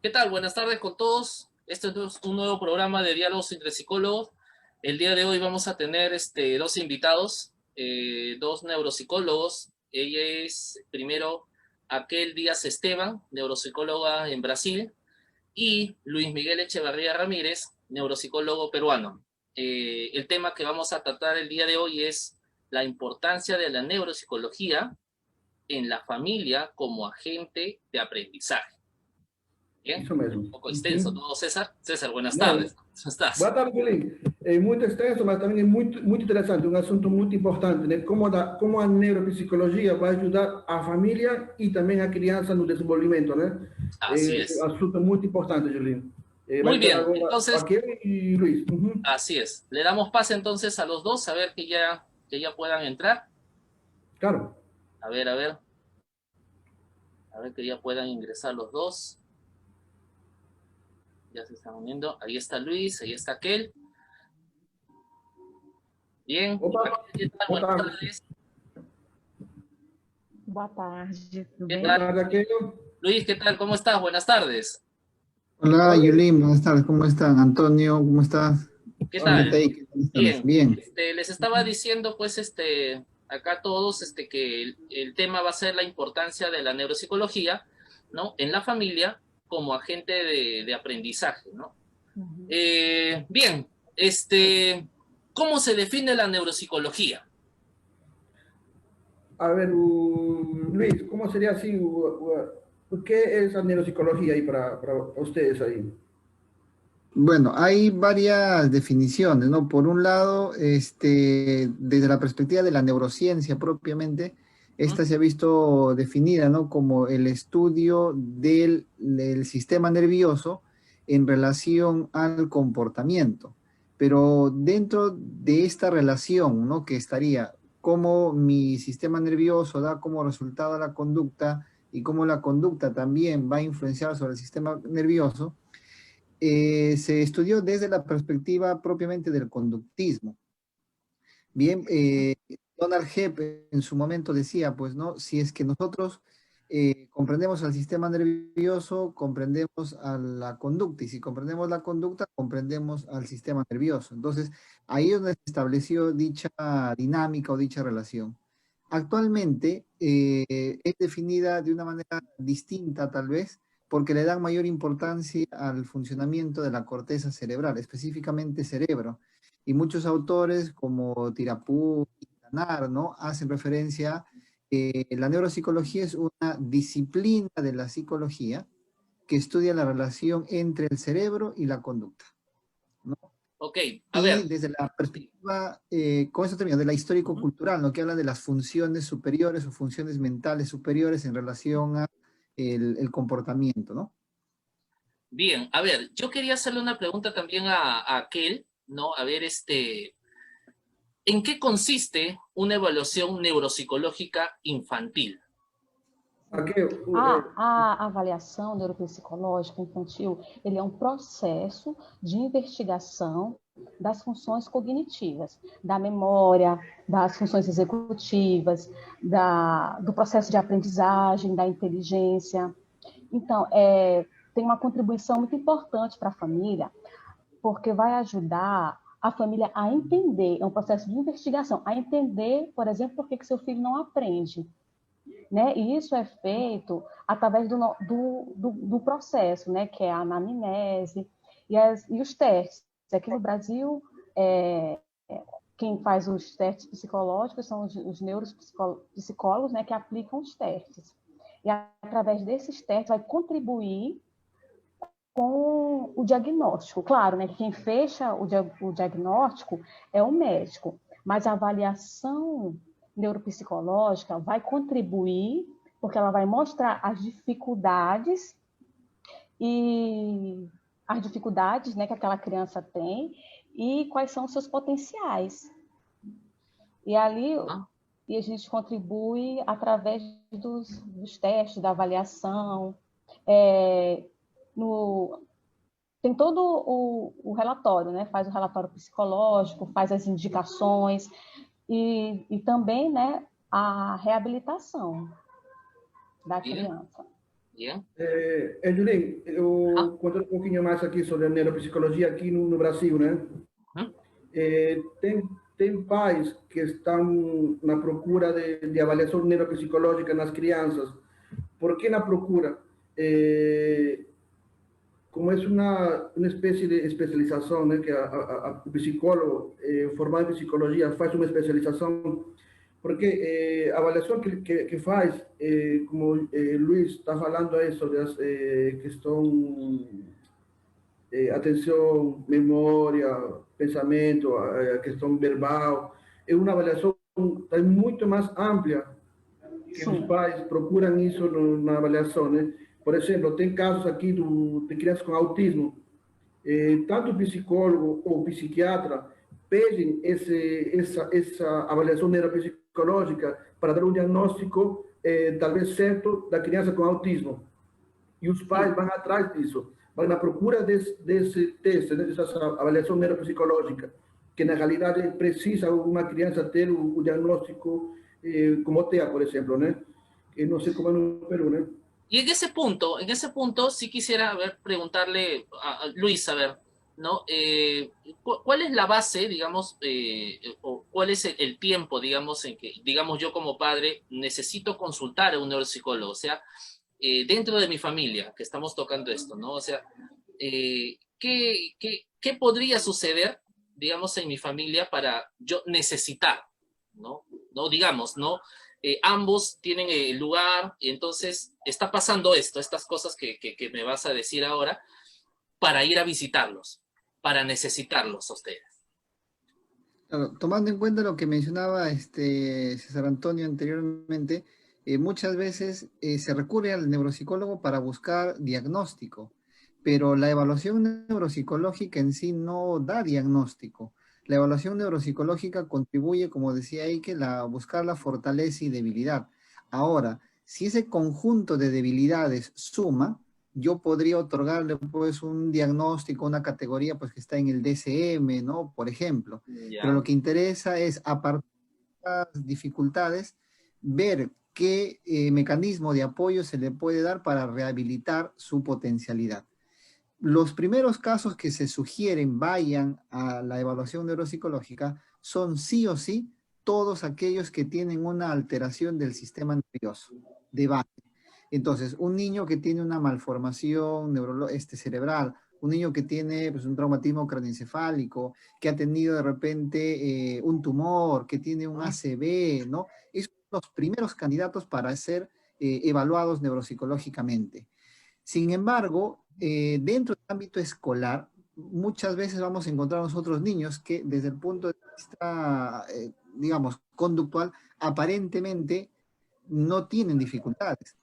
¿Qué tal? Buenas tardes con todos. Este es un nuevo programa de diálogos entre psicólogos. El día de hoy vamos a tener dos invitados, dos neuropsicólogos. Ella es primero Aquel Díaz Esteban, neuropsicóloga en Brasil, y Luis Miguel Echevarría Ramírez, neuropsicólogo peruano. El tema que vamos a tratar el día de hoy es la importancia de la neuropsicología en la familia como agente de aprendizaje. Bien, Isso un mesmo. poco extenso Uhum. todo, César. César, buenas Não, tardes. ¿Cómo estás? boa tarde, Felipe. É muito extenso, mas também é muito interessante, um assunto muito importante, né? Como a neuropsicologia vai ajudar a família e também a criança no desenvolvimento, né? Así É um es. assunto muito importante, Julinho. Vai Muy estar bien, agora entonces, aqui e Luiz. Uhum. así es. Le damos pase entonces a los dos, a ver que ya puedan entrar. Claro. A ver que ya puedan ingresar los dos. Ya se están uniendo. Ahí está Luis, ahí está aquel. Bien. Opa, ¿Qué tal? boa Buenas tarde. tardes. Boa tarde, tudo ¿Qué bem? Boa tal? tarde, Aquino. Luis, ¿qué tal? ¿Cómo estás? Buenas tardes. Hola, Fala, Luiz. Yulín, buenas tardes, ¿cómo están? Antonio, ¿cómo estás? ¿Qué Vamos. tal? Señorita Ike, buenas tardes. Bien, Bien, les estaba diciendo pues acá a todos que el tema va a ser la importancia de la neuropsicología, ¿no? En la familia como agente de aprendizaje, ¿no? Uhum. Bien, ¿cómo se define la neuropsicología? A ver, Luiz, como seria assim, o que é essa neuropsicologia aí para vocês aí? bueno, hay varias definiciones, ¿no? Por un lado, desde la perspectiva de la neurociencia propiamente, ¿Mm? esta se ha visto definida, ¿no? Como el estudio del sistema nervioso en relación al comportamiento. Pero dentro de esta relación, ¿no? Que estaría cómo mi sistema nervioso da como resultado la conducta y cómo la conducta también va a influenciar sobre el sistema nervioso, se estudió desde la perspectiva propiamente del conductismo. Bien, Donald Hebb en su momento decía, pues, ¿no? Si es que nosotros comprendemos al sistema nervioso, comprendemos a la conducta, y si comprendemos la conducta, comprendemos al sistema nervioso. Entonces, ahí es donde se estableció dicha dinámica o dicha relación. Actualmente es definida de una manera distinta, tal vez, porque le dan mayor importancia al funcionamiento de la corteza cerebral, específicamente cerebro. Y muchos autores como Tirapú y Tanar, ¿no? Hacen referencia a la neuropsicología es una disciplina de la psicología que estudia la relación entre el cerebro y la conducta, ¿no? Ok, a ver, Y desde la perspectiva, con eso termino, de la histórico-cultural, ¿no? Que habla de las funciones superiores o funciones mentales superiores en relación a el comportamiento, ¿no? bien, a ver, yo quería hacerle una pregunta también a aquel, ¿no? A ver, ¿en qué consiste una evaluación neuropsicológica infantil? Aqui, A avaliação neuropsicológica infantil, ele é um processo de investigação das funções cognitivas, da memória, das funções executivas, do processo de aprendizagem, da inteligência. Então, tem uma contribuição muito importante para a família, porque vai ajudar a família a entender, é um processo de investigação, a entender, por exemplo, por que seu filho não aprende. Né? E isso é feito através do processo, né? Que é a anamnese e os testes. Aqui no Brasil, quem faz os testes psicológicos são os neuropsicólogos, né? Que aplicam os testes. E através desses testes vai contribuir com o diagnóstico. Claro, né? Quem fecha o diagnóstico é o médico, mas a avaliação neuropsicológica vai contribuir, porque ela vai mostrar as dificuldades né, que aquela criança tem e quais são os seus potenciais. E ali e a gente contribui através dos testes, da avaliação. Tem todo o relatório, né? Faz o relatório psicológico, faz as indicações, e também, né, a reabilitação da criança. Bien. Julián, Ajá. eu contar um pouquinho mais aqui sobre a neuropsicologia aqui no Brasil, né? Ujú. Tem pais que estão na procura de avaliação neuropsicológica nas crianças. Por que na procura? Eh, Como es una especie de especialización, ¿no? Que a psicólogo formado en psicología hace una especialización, porque avaliación que faz, como Luis está hablando eso, de que son atención, memoria, pensamento, a questão verbal, é uma avaliação muito mais ampla que os Sim, pais procuram isso na avaliação, né? Por exemplo, tem casos aqui de crianças com autismo, tanto o psicólogo ou o psiquiatra pedem essa avaliação neuropsicológica para dar um diagnóstico, talvez certo, da criança com autismo. E os pais sim. vão atrás disso, vão na procura desse teste, né, dessa avaliação neuropsicológica, que na realidade precisa uma criança ter o diagnóstico como TEA, por exemplo, né? Que não sei como é no Peru, né? Y en ese punto sí quisiera, a ver, preguntarle a Luis, a ver, ¿no? ¿Cuál es la base, digamos, o cuál es el tiempo, digamos, en que, digamos, yo como padre necesito consultar a un neuropsicólogo? O sea, dentro de mi familia, que estamos tocando esto, ¿no? O sea, ¿qué podría suceder, digamos, en mi familia para yo necesitar, ¿no? ¿No? Digamos, ¿no? Ambos tienen el lugar, y entonces está pasando esto, estas cosas que me vas a decir ahora, para ir a visitarlos, para necesitarlos a ustedes. Claro, tomando en cuenta lo que mencionaba César Antonio anteriormente, muchas veces se recurre al neuropsicólogo para buscar diagnóstico, pero la evaluación neuropsicológica en sí no da diagnóstico. La evaluación neuropsicológica contribuye, como decía Eike, a buscar la fortaleza y debilidad. Ahora, si ese conjunto de debilidades suma, yo podría otorgarle pues un diagnóstico, una categoría pues que está en el DSM, ¿no? Por ejemplo. Pero Ya. lo que interesa es, a partir de las dificultades, ver qué mecanismo de apoyo se le puede dar para rehabilitar su potencialidad. Los primeros casos que se sugieren vayan a la evaluación neuropsicológica son sí o sí todos aquellos que tienen una alteración del sistema nervioso de base. Entonces, un niño que tiene una malformación cerebral, un niño que tiene pues, un traumatismo craneoencefálico, que ha tenido de repente un tumor, que tiene un ACV, ¿no? Esos son los primeros candidatos para ser evaluados neuropsicológicamente. Sin embargo, dentro del ámbito escolar, muchas veces vamos a encontrar nosotros niños que desde el punto de vista, digamos, conductual, aparentemente no tienen dificultades,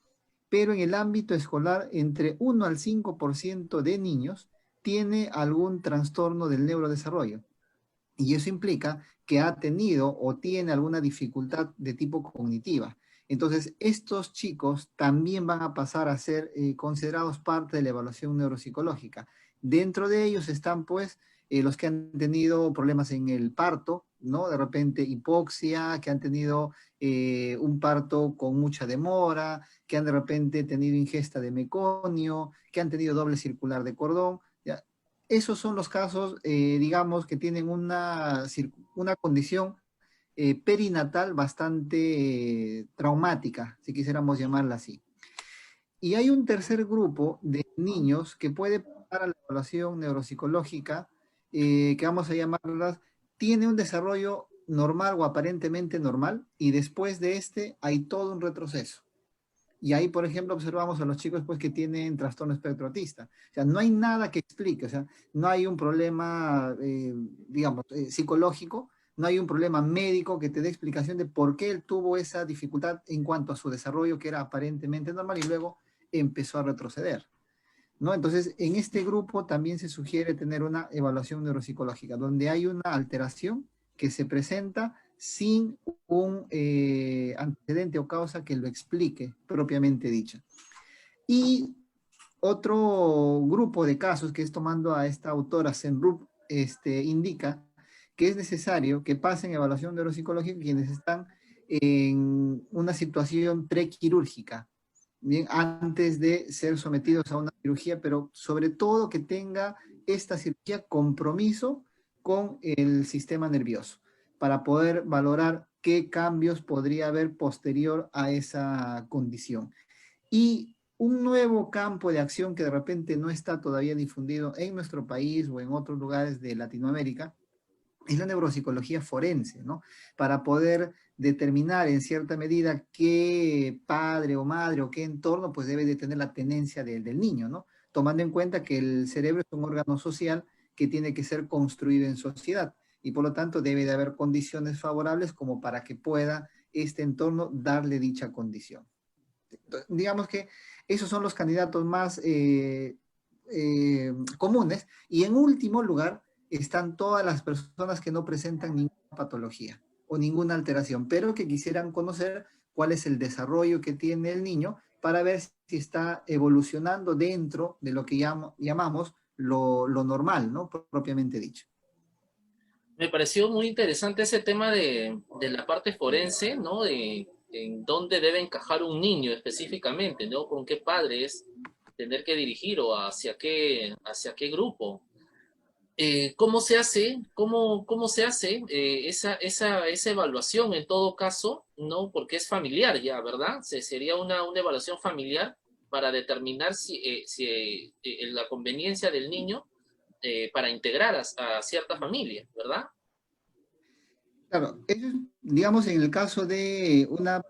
pero en el ámbito escolar, entre 1 al 5% de niños tiene algún trastorno del neurodesarrollo. Y eso implica que ha tenido o tiene alguna dificultad de tipo cognitiva. Entonces, estos chicos también van a pasar a ser considerados parte de la evaluación neuropsicológica. Dentro de ellos están, pues, los que han tenido problemas en el parto, ¿no? De repente hipoxia, que han tenido un parto con mucha demora, que han de repente tenido ingesta de meconio, que han tenido doble circular de cordón. ¿Ya? Esos son los casos, digamos, que tienen una condición perinatal bastante traumática, si quisiéramos llamarla así. Y hay un tercer grupo de niños que puede pasar a la evaluación neuropsicológica, que vamos a llamarlas, tiene un desarrollo normal o aparentemente normal, y después de este hay todo un retroceso. Y ahí, por ejemplo, observamos a los chicos pues, que tienen trastorno espectro autista. O sea, no hay nada que explique, o sea, no hay un problema, digamos, psicológico, no hay un problema médico que te dé explicación de por qué él tuvo esa dificultad en cuanto a su desarrollo, que era aparentemente normal, y luego empezó a retroceder, ¿no? Entonces, en este grupo también se sugiere tener una evaluación neuropsicológica, donde hay una alteración que se presenta sin un antecedente o causa que lo explique propiamente dicha. Y otro grupo de casos, que es tomando a esta autora Senrup, indica que es necesario que pasen evaluación neuropsicológica quienes están en una situación prequirúrgica, bien, antes de ser sometidos a una cirugía, pero sobre todo que tenga esta cirugía compromiso con el sistema nervioso, para poder valorar qué cambios podría haber posterior a esa condición. Y un nuevo campo de acción que de repente no está todavía difundido en nuestro país o en otros lugares de Latinoamérica es la neuropsicología forense, ¿no? Para poder determinar en cierta medida qué padre o madre o qué entorno pues debe de tener la tenencia del niño, ¿no? Tomando en cuenta que el cerebro es un órgano social que tiene que ser construido en sociedad y por lo tanto debe de haber condiciones favorables como para que pueda este entorno darle dicha condición. Digamos que esos son los candidatos más comunes. Y en último lugar están todas las personas que no presentan ninguna patología o ninguna alteración, pero que quisieran conocer cuál es el desarrollo que tiene el niño para ver si está evolucionando dentro de lo que llamamos lo normal, ¿no? Propiamente dicho. Me pareció muy interesante ese tema de la parte forense, ¿no? De en dónde debe encajar un niño específicamente, ¿no? Con qué padres tener que dirigir o hacia qué grupo. ¿Cómo se hace? ¿Cómo se hace esa evaluación en todo caso? ¿No? Porque es familiar ya, ¿verdad? Sería una evaluación familiar para determinar la conveniencia del niño para integrar a cierta familia, ¿verdad? Claro, eso es, digamos, en el caso de una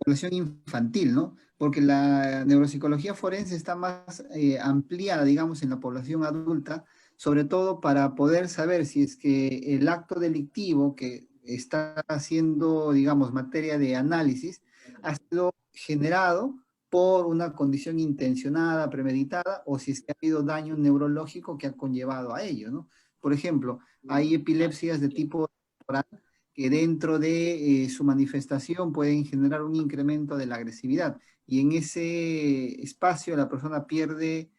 población infantil, ¿no? Porque la neuropsicología forense está más ampliada, digamos, en la población adulta, sobre todo para poder saber si es que el acto delictivo que está haciendo, digamos, materia de análisis, ha sido generado por una condición intencionada, premeditada, o si es que ha habido daño neurológico que ha conllevado a ello, ¿no? Por ejemplo, hay epilepsias de tipo que dentro de su manifestación pueden generar un incremento de la agresividad y en ese espacio la persona pierde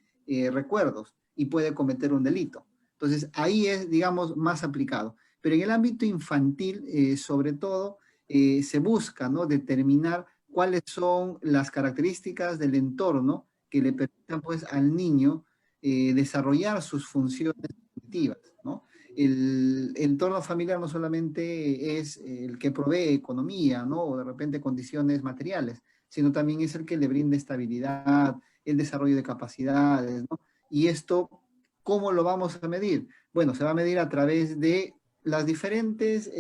recuerdos y puede cometer un delito. Entonces ahí es, digamos, más aplicado. Pero en el ámbito infantil, sobre todo, se busca, ¿no?, determinar cuáles son las características del entorno que le permitan pues al niño desarrollar sus funciones cognitivas, ¿no? El entorno familiar no solamente es el que provee economía, ¿no? O de repente condiciones materiales, sino también es el que le brinda estabilidad, el desarrollo de capacidades, ¿no? Y esto, ¿cómo lo vamos a medir? Bueno, se va a medir a través de las diferentes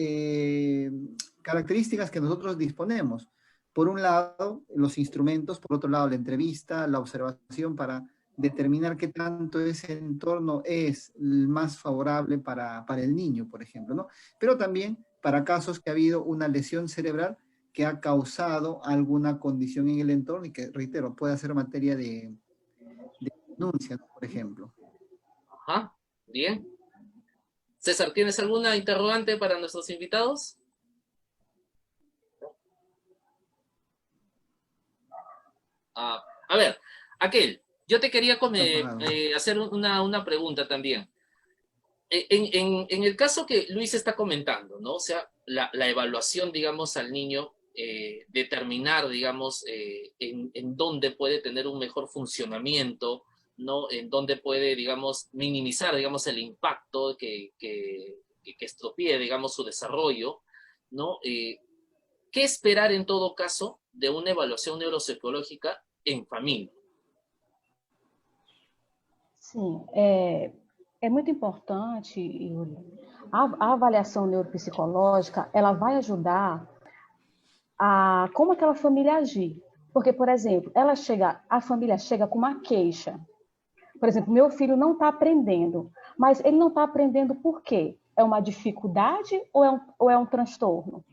características que nosotros disponemos. Por un lado, los instrumentos, por otro lado, la entrevista, la observación para determinar qué tanto ese entorno es el más favorable para el niño, por ejemplo, ¿no? Pero también para casos que ha habido una lesión cerebral que ha causado alguna condición en el entorno y que, reitero, puede ser materia de denuncia, ¿no? Por ejemplo. Ajá, bien. César, ¿tienes alguna interrogante para nuestros invitados? A ver, aquel, yo te quería hacer una pregunta también. En el caso que Luis está comentando, ¿no? O sea, la evaluación, digamos, al niño, determinar, digamos, en dónde puede tener un mejor funcionamiento, ¿no? En dónde puede, digamos, minimizar, digamos, el impacto que estropee, digamos, su desarrollo, ¿no? ¿Qué esperar en todo caso de una evaluación neuropsicológica en familia? Sim, é muito importante, Yuri. A avaliação neuropsicológica, ela vai ajudar a como aquela família agir. Porque, por exemplo, a família chega com uma queixa. Por exemplo, meu filho não está aprendendo, mas ele não está aprendendo por quê? É uma dificuldade ou é um transtorno?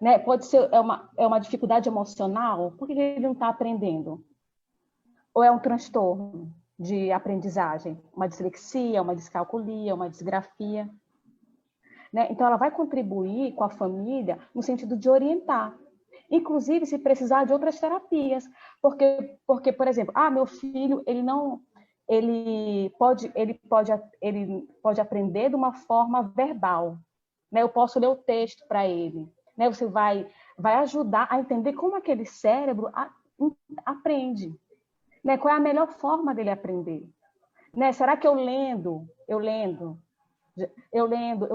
Né? Pode ser uma dificuldade emocional, por que ele não está aprendendo? Ou é um transtorno de aprendizagem? Uma dislexia, uma descalculia, uma disgrafia? Né? Então, ela vai contribuir com a família no sentido de orientar. Inclusive, se precisar de outras terapias. Porque por exemplo, meu filho, ele pode aprender de uma forma verbal. Né? Eu posso ler o texto para ele. Né? Você vai ajudar a entender como aquele cérebro aprende. Né? Qual é a melhor forma dele aprender? Né? Será que eu lendo, eu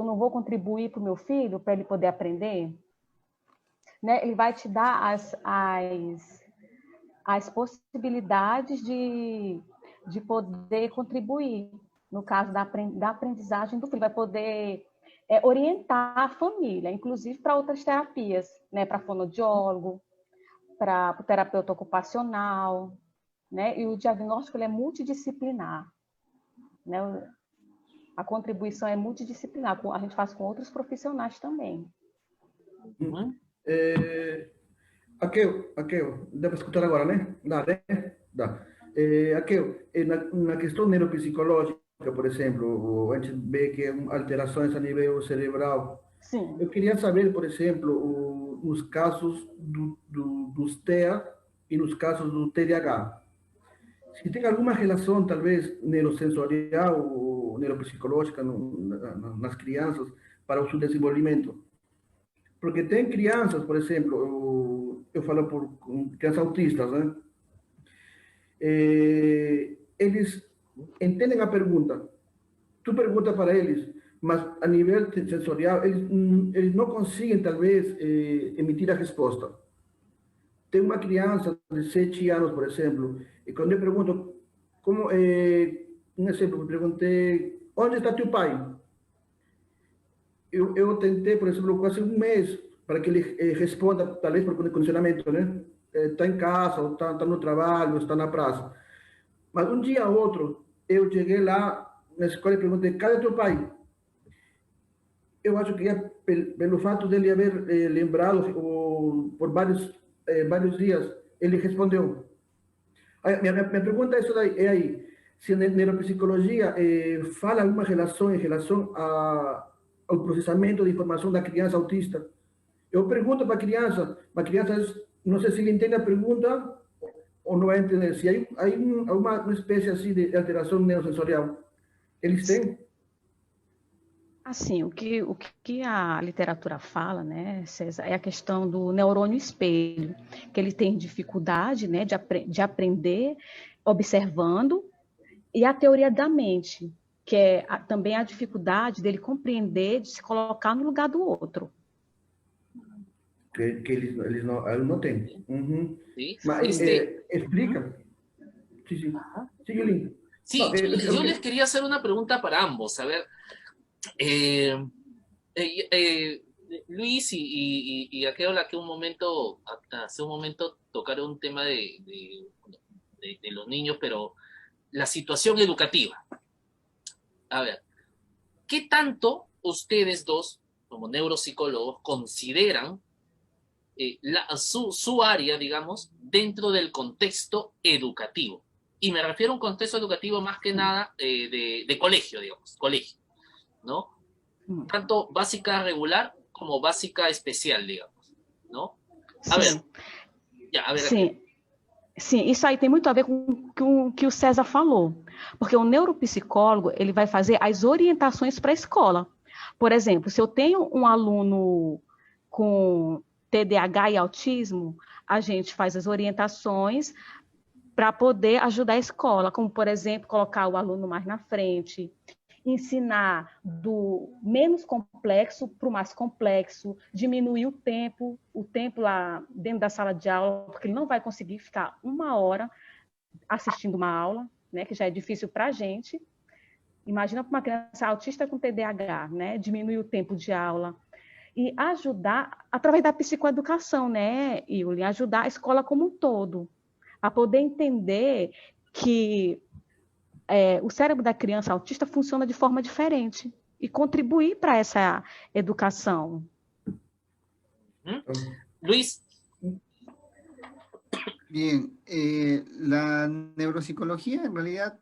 não vou contribuir para o meu filho, para ele poder aprender? Né? Ele vai te dar as possibilidades de poder contribuir, no caso da aprendizagem do filho, vai poder orientar a família, inclusive para outras terapias, né? Para fonoaudiólogo, para o terapeuta ocupacional, né? E o diagnóstico ele é multidisciplinar, né? A contribuição é multidisciplinar, a gente faz com outros profissionais também. Uhum. Aquel, dá para escutar agora, né? Dá, né? Dá. Aquel, na questão neuropsicológica, por exemplo, a gente vê que alterações a nível cerebral. Sim. Eu queria saber, por exemplo, nos casos dos TEA e nos casos do TDAH. Se tem alguma relação, talvez, neurosensorial ou neuropsicológica nas crianças para o seu desenvolvimento. Porque tem crianças, por exemplo, eu falo por crianças autistas, né? Eles entendem a pergunta. Tu pergunta para eles, mas a nível sensorial, eles não conseguem, talvez, emitir a resposta. Tem uma criança de 7 anos, por exemplo, e quando eu pergunto, um exemplo, eu perguntei, onde está teu pai? Eu tentei, por exemplo, quase um mês para que ele responda, talvez por condicionamento, né? Está em casa, ou está no trabalho, ou está na praça. Mas um dia ou outro, eu cheguei lá na escola e perguntei, cadê teu pai? Eu acho que pelo fato dele haver lembrado por vários dias, ele respondeu. Minha pergunta é aí, se a neuropsicologia fala alguma relação em relação ao processamento de informação da criança autista. Eu pergunto para a criança, não sei se ele entende a pergunta ou não vai entender. Se há uma espécie assim de alteração neurosensorial, eles têm? Assim, o que a literatura fala, né, César, é a questão do neurônio espelho, que ele tem dificuldade, né, de aprender observando, e a teoria da mente, que é também a dificuldade dele compreender, de se colocar no lugar do outro. Que eles não têm. Uhum. Sí. Mas explica. Sí. Sigue, Lin. Sí, No, yo les quería hacer una pregunta para ambos. A ver, Luis y Aqueola, que hace un momento tocaron un tema de los niños, pero la situación educativa. A ver, ¿qué tanto ustedes dos, como neuropsicólogos, consideran su área, digamos, dentro del contexto educativo? Y me refiero a un contexto educativo más que nada de colegio, digamos, colegio, ¿no? Tanto básica regular como básica especial, digamos, ¿no? A ver. Sim. Sim, isso aí tem muito a ver com o que o César falou. Porque o neuropsicólogo, ele vai fazer as orientações para a escola. Por exemplo, se eu tenho um aluno com TDAH e autismo, a gente faz as orientações para poder ajudar a escola, como, por exemplo, colocar o aluno mais na frente, ensinar do menos complexo para o mais complexo, diminuir o tempo lá dentro da sala de aula, porque ele não vai conseguir ficar 1 hora assistindo uma aula, né, que já é difícil para a gente. Imagina para uma criança autista com TDAH, né, diminuir o tempo de aula. E ajudar, através da psicoeducação, né, Yuli, ajudar a escola como um todo, a poder entender que o cérebro da criança autista funciona de forma diferente e contribuir para essa educação. Luis. Bien, la neuropsicología en realidad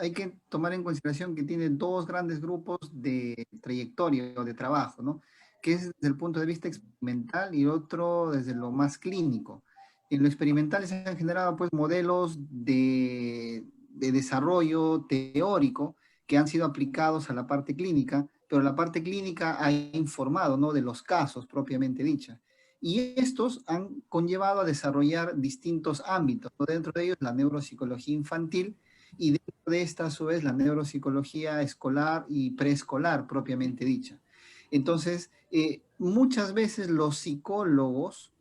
hay que tomar en consideración que tiene 2 grandes grupos de trayectoria o de trabajo, ¿no? Que es desde el punto de vista experimental y otro desde lo más clínico. En lo experimental se han generado pues modelos de desarrollo teórico que han sido aplicados a la parte clínica, pero la parte clínica ha informado, ¿no?, de los casos propiamente dicha. Y estos han conllevado a desarrollar distintos ámbitos, ¿no? Dentro de ellos la neuropsicología infantil y dentro de esta a su vez la neuropsicología escolar y preescolar propiamente dicha. Entonces, muchas veces los psicólogos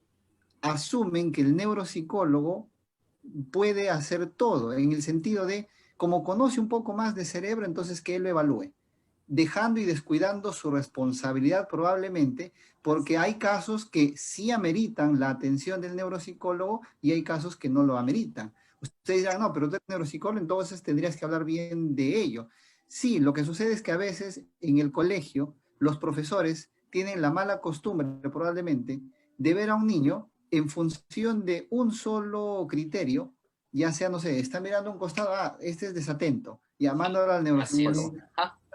asumen que el neuropsicólogo puede hacer todo, en el sentido de, como conoce un poco más de cerebro, entonces que él lo evalúe, dejando y descuidando su responsabilidad probablemente, porque hay casos que sí ameritan la atención del neuropsicólogo y hay casos que no lo ameritan. Ustedes dirán, no, pero tú eres neuropsicólogo, entonces tendrías que hablar bien de ello. Sí, lo que sucede es que a veces en el colegio los profesores tienen la mala costumbre probablemente de ver a un niño en función de un solo criterio, ya sea, no sé, está mirando a un costado, ah, este es desatento, llamándolo al Así es. neuropsicólogo.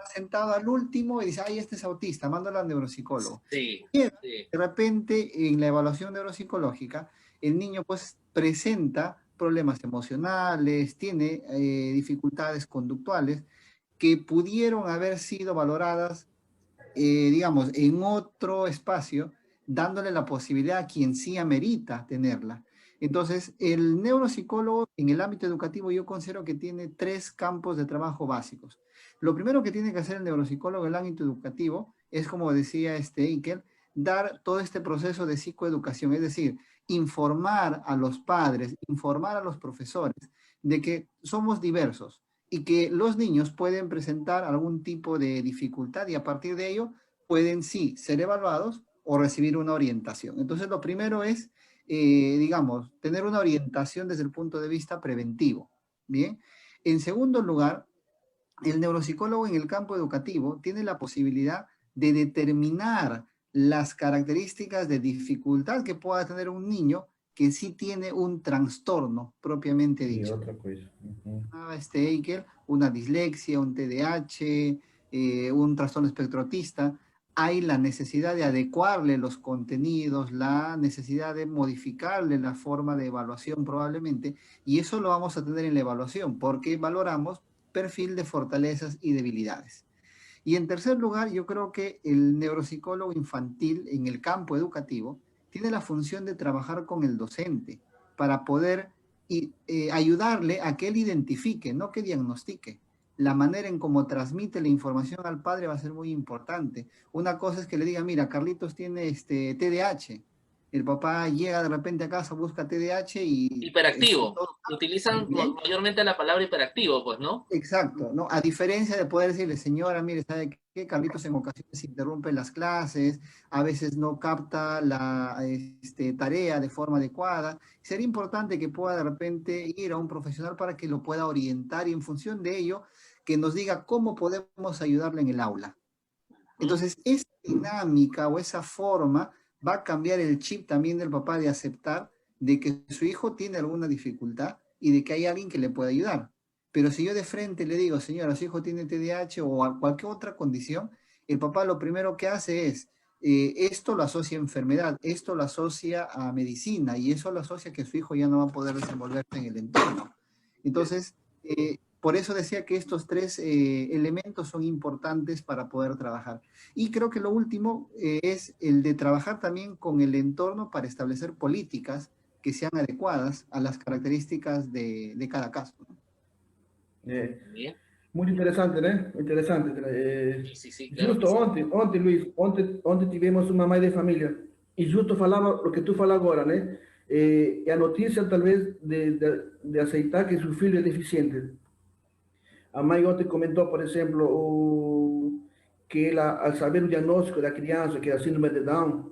Está sentado al último y dice, ay, este es autista, mándalo al neuropsicólogo. Sí, Y de sí. repente, en la evaluación neuropsicológica, el niño pues presenta problemas emocionales, tiene dificultades conductuales que pudieron haber sido valoradas digamos, en otro espacio, dándole la posibilidad a quien sí amerita tenerla. Entonces, el neuropsicólogo en el ámbito educativo yo considero que tiene tres campos de trabajo básicos. Lo primero que tiene que hacer el neuropsicólogo en el ámbito educativo es, como decía Eiker, dar todo este proceso de psicoeducación, es decir, informar a los padres, informar a los profesores de que somos diversos, y que los niños pueden presentar algún tipo de dificultad y a partir de ello pueden sí ser evaluados o recibir una orientación. Entonces lo primero es, digamos, tener una orientación desde el punto de vista preventivo. Bien. En segundo lugar, el neuropsicólogo en el campo educativo tiene la posibilidad de determinar las características de dificultad que pueda tener un niño que sí tiene un trastorno propiamente Y dicho. otra cosa. Eichel, una dislexia, un TDAH, un trastorno espectro autista, hay la necesidad de adecuarle los contenidos, la necesidad de modificarle la forma de evaluación probablemente, y eso lo vamos a tener en la evaluación, porque valoramos perfil de fortalezas y debilidades. Y en tercer lugar, yo creo que el neuropsicólogo infantil en el campo educativo tiene la función de trabajar con el docente para poder ayudarle a que él identifique, no que diagnostique. La manera en cómo transmite la información al padre va a ser muy importante. Una cosa es que le diga, mira, Carlitos tiene TDAH. El papá llega de repente a casa, busca TDAH y Hiperactivo. Utilizan bien. mayormente la palabra hiperactivo, pues, ¿no? Exacto, ¿no? A diferencia de poder decirle, señora, mire, ¿sabe qué? Carlitos en ocasiones interrumpe las clases, a veces no capta la tarea de forma adecuada. Sería importante que pueda de repente ir a un profesional para que lo pueda orientar y en función de ello, que nos diga cómo podemos ayudarle en el aula. Entonces, esa dinámica o esa forma va a cambiar el chip también del papá de aceptar de que su hijo tiene alguna dificultad y de que hay alguien que le puede ayudar. Pero si yo de frente le digo, señora, su hijo tiene TDAH o cualquier otra condición, el papá lo primero que hace es, esto lo asocia a enfermedad, esto lo asocia a medicina y eso lo asocia a que su hijo ya no va a poder desenvolverse en el entorno. Entonces, por eso decía que estos tres elementos son importantes para poder trabajar. Y creo que lo último es el de trabajar también con el entorno para establecer políticas que sean adecuadas a las características de cada caso. Bien. Muito interessante, né? Interessante. Sí, claro Justo ontem, Luiz, ontem tivemos uma mãe de família e justo falava o que tu fala agora, né? A notícia, talvez, de aceitar que seu filho é deficiente. A mãe ontem comentou, por exemplo, que ela, ao saber o diagnóstico da criança, que é a síndrome de Down,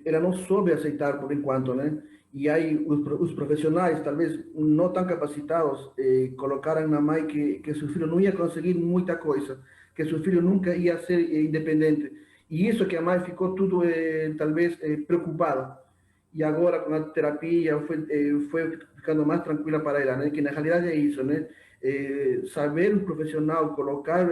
ela não soube aceitar por enquanto, né? E aí os profissionais, talvez não tão capacitados, colocaram na mãe que seu filho não ia conseguir muita coisa, que seu filho nunca ia ser independente. E isso que a mãe ficou tudo, talvez, preocupada. E agora, com a terapia, foi ficando mais tranquila para ela, né? Que na realidade é isso, né? Saber um profissional colocar,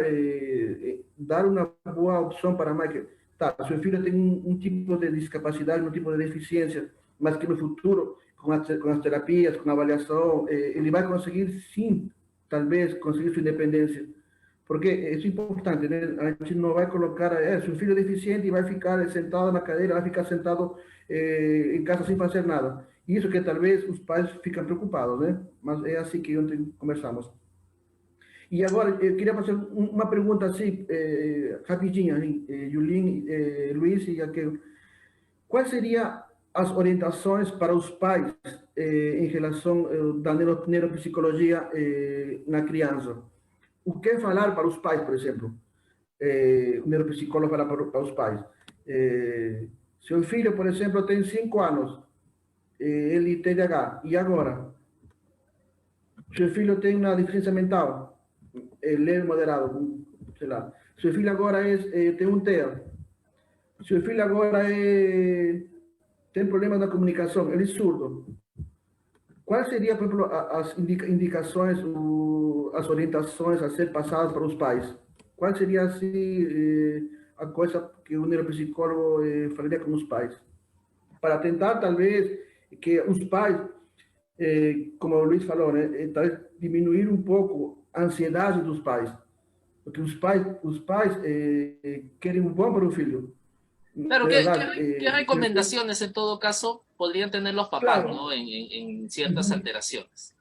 dar uma boa opção para a mãe que tá, seu filho tem um tipo de discapacidade, um tipo de deficiência, mas que no futuro, com as terapias, com a avaliação, ele vai conseguir, sim, talvez, conseguir sua independência. Porque é importante, né? A gente não vai colocar, seu filho é deficiente e vai ficar sentado na cadeira, vai ficar sentado em casa sem fazer nada. Isso que talvez os pais ficam preocupados, né? Mas é assim que ontem conversamos. E agora, eu queria fazer uma pergunta assim, rapidinha, hein? Yulin, Luiz e aquele. Quais seriam as orientações para os pais em relação da neuropsicologia na criança? O que falar para os pais, por exemplo? O neuropsicólogo fala para os pais. Seu filho, por exemplo, tem 5 anos, ele tem TDAH, e agora? Seu filho tem uma deficiência mental, leve moderado, sei lá. Seu filho agora tem um TEA. Seu filho agora tem problemas na comunicação, ele é surdo. Quais seriam, por exemplo, as indicações, as orientações a ser passadas para os pais? Qual seria, assim, a coisa que o neuropsicólogo falaria com os pais? Para tentar, talvez, que os pais, como o Luiz falou, né, talvez diminuir um pouco a ansiedade dos pais. Porque os pais querem um bom para o filho. Claro, De verdad, qué recomendaciones en todo caso podrían tener los papás, claro. ¿no? En ciertas alteraciones.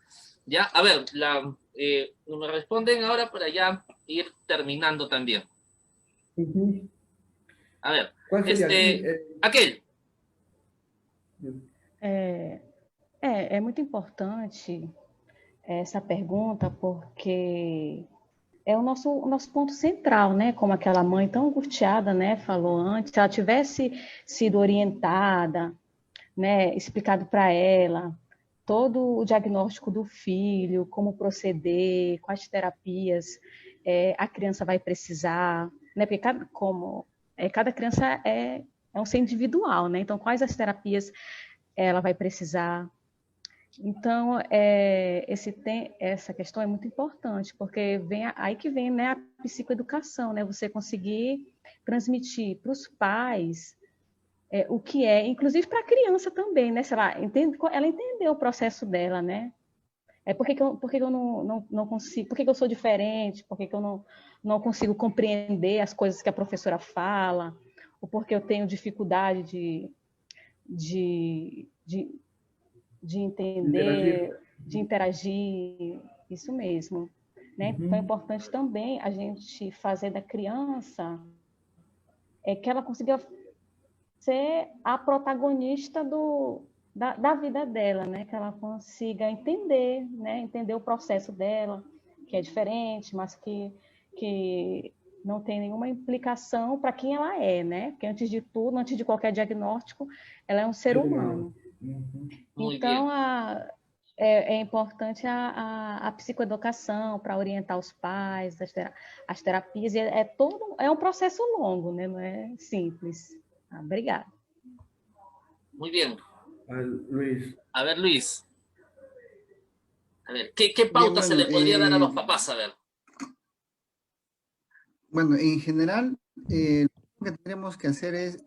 Ya, a ver, me responden ahora para ya ir terminando también. A ver, ¿Cuál sería aquí? aquel. É muito importante essa pergunta, porque é o nosso ponto central, né? Como aquela mãe tão angustiada, né, falou antes, se ela tivesse sido orientada, né, explicado para ela todo o diagnóstico do filho, como proceder, quais terapias a criança vai precisar, né? Porque cada criança é um ser individual, né? Então, quais as terapias ela vai precisar? Então, essa questão é muito importante, porque aí que vem, né, a psicoeducação, né? Você conseguir transmitir para os pais o que é, inclusive para a criança também, né? Se ela entendeu o processo dela, né? Por que eu não consigo, por que eu sou diferente, por que eu não consigo compreender as coisas que a professora fala, ou porque eu tenho dificuldade de entender, de interagir, isso mesmo. Né? Então é importante também a gente fazer da criança que ela consiga ser a protagonista da vida dela, né? Que ela consiga entender, né? Entender o processo dela, que é diferente, mas que não tem nenhuma implicação para quem ela é, né? Porque antes de tudo, antes de qualquer diagnóstico, ela é um ser humano. Então, é importante a psicoeducação para orientar os pais, as terapias. É um processo longo, né? Não é simples. Obrigada. Muy bien. Luis. A ver, Luis. A ver, ¿qué pauta se le podría dar a los papás? A ver. Bueno, en general, lo que tenemos que hacer es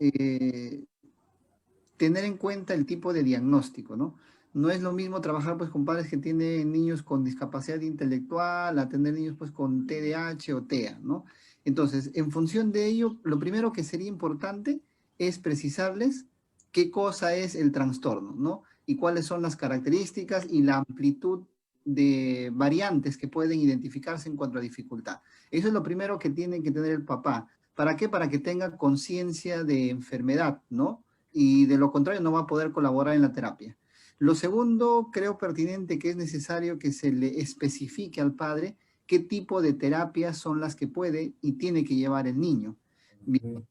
tener en cuenta el tipo de diagnóstico, ¿no? No es lo mismo trabajar pues con padres que tienen niños con discapacidad intelectual a tener niños pues con TDAH o TEA, ¿no? Entonces, en función de ello, lo primero que sería importante es precisarles qué cosa es el trastorno, ¿no? Y cuáles son las características y la amplitud de variantes que pueden identificarse en cuanto a dificultad. Eso es lo primero que tiene que tener el papá. ¿Para qué? Para que tenga conciencia de enfermedad, ¿no? Y de lo contrario no va a poder colaborar en la terapia. Lo segundo, creo pertinente que es necesario que se le especifique al padre qué tipo de terapias son las que puede y tiene que llevar el niño. Bien.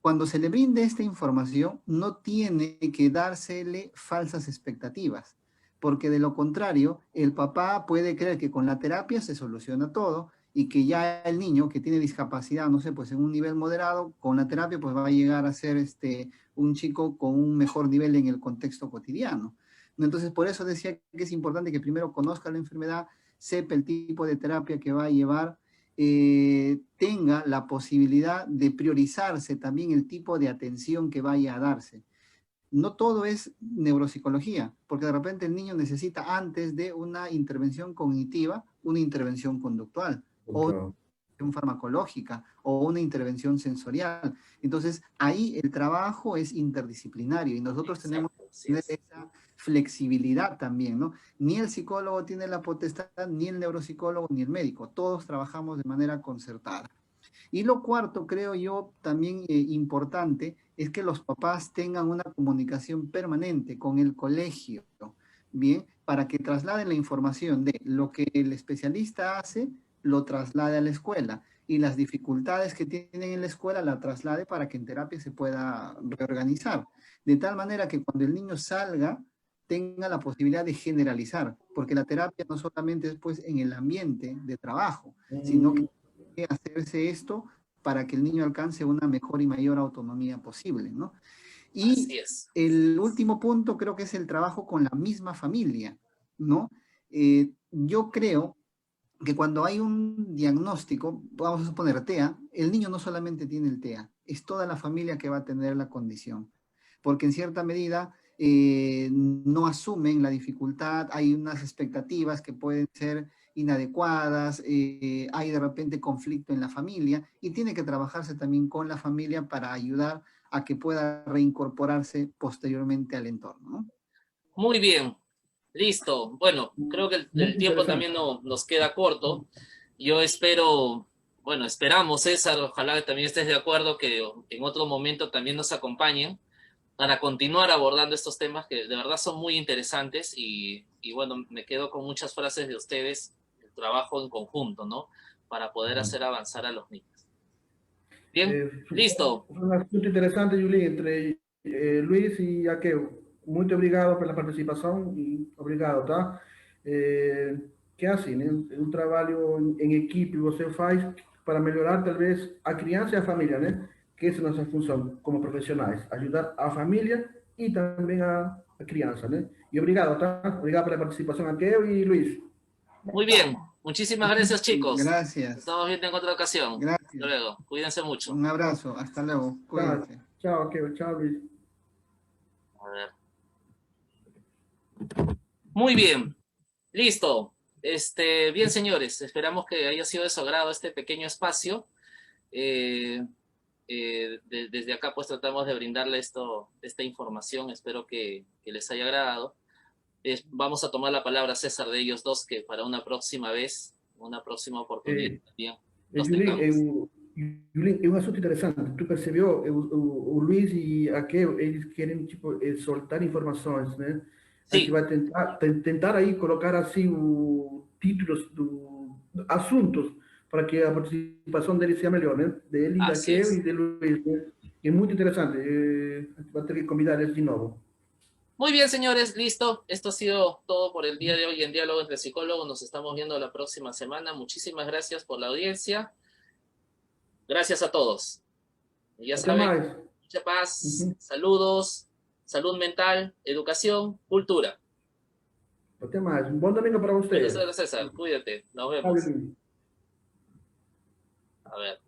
Cuando se le brinde esta información, no tiene que dársele falsas expectativas, porque de lo contrario, el papá puede creer que con la terapia se soluciona todo y que ya el niño que tiene discapacidad, no sé, pues en un nivel moderado, con la terapia pues va a llegar a ser un chico con un mejor nivel en el contexto cotidiano. Entonces, por eso decía que es importante que primero conozca la enfermedad, sepa el tipo de terapia que va a llevar, tenga la posibilidad de priorizarse también el tipo de atención que vaya a darse. No todo es neuropsicología, porque de repente el niño necesita antes de una intervención cognitiva, una intervención conductual. O intervención farmacológica o una intervención sensorial. Entonces, ahí el trabajo es interdisciplinario y nosotros tenemos Exacto, que así tener es. esa flexibilidad también, ¿no? Ni el psicólogo tiene la potestad, ni el neuropsicólogo, ni el médico. Todos trabajamos de manera concertada. Y lo cuarto, creo yo, también importante, es que los papás tengan una comunicación permanente con el colegio, ¿bien? Para que trasladen la información de lo que el especialista hace, lo traslade a la escuela. Y las dificultades que tienen en la escuela la traslade para que en terapia se pueda reorganizar. De tal manera que cuando el niño salga, tenga la posibilidad de generalizar, porque la terapia no solamente es pues en el ambiente de trabajo, sino que hacerse esto para que el niño alcance una mejor y mayor autonomía posible, ¿no? Y Así es. el último punto creo que es el trabajo con la misma familia, ¿no? Yo creo que cuando hay un diagnóstico, vamos a suponer TEA, el niño no solamente tiene el TEA, es toda la familia que va a tener la condición, porque en cierta medida no asumen la dificultad, hay unas expectativas que pueden ser inadecuadas, hay de repente conflicto en la familia y tiene que trabajarse también con la familia para ayudar a que pueda reincorporarse posteriormente al entorno, ¿no? Muy bien, listo. Bueno, creo que Muy el tiempo interesante. también nos queda corto. Yo espero, bueno, esperamos, César, ojalá que también estés de acuerdo que en otro momento también nos acompañen para continuar abordando estos temas que de verdad son muy interesantes y bueno, me quedo con muchas frases de ustedes, el trabajo en conjunto, ¿no? Para poder hacer avanzar a los niños. Bien, listo. Foi um assunto interessante, Julinho, entre Luiz e Aqueu. Muito obrigado pela participação e obrigado, tá? Que é assim, né? É um trabalho em equipe você faz para melhorar, talvez, a criança e a família, né? Que essa é a nossa função como profissionais, ajudar a família e também a criança, né? E obrigado, tá? Obrigado pela participação, Aqueu e Luiz. Muy bien. Muchísimas gracias, chicos. Nos Gracias, estamos viendo en otra ocasión. Hasta gracias. luego. Cuídense mucho. Un abrazo, hasta luego, Tchau, cuídense. tchau, Aqueu, tchau, Luiz. A ver. Muy bien. Listo. Bien, señores. Esperamos que haya sido de su agrado este pequeño espacio. Desde acá, pues tratamos de brindarle esta información. Espero que les haya agradado. Vamos a tomar la palabra, César, de ellos dos, que para una próxima vez, una próxima oportunidad también los tengamos. Julinho, é um assunto interessante. Tu percebeu? O Luiz e a Kel, eles querem tipo, soltar informações, né? A gente Sí, vai tentar aí colocar assim o títulos do assuntos para que a participação deles seja melhor, né? Dele, da así Kel es. e de Luiz, né? É muito interessante. A gente vai ter que convidar eles de novo. Muy bien, señores, listo. Esto ha sido todo por el día de hoy en Diálogo entre Psicólogos. Nos estamos viendo la próxima semana. Muchísimas gracias por la audiencia. Gracias a todos. Y ya Até saben, mais. mucha paz, Uhum. saludos, salud mental, educación, cultura. Até mais. Um bom domingo para Bueno, vocês. César, cuídate. Nos Tchau, vemos. Julinho. A ver.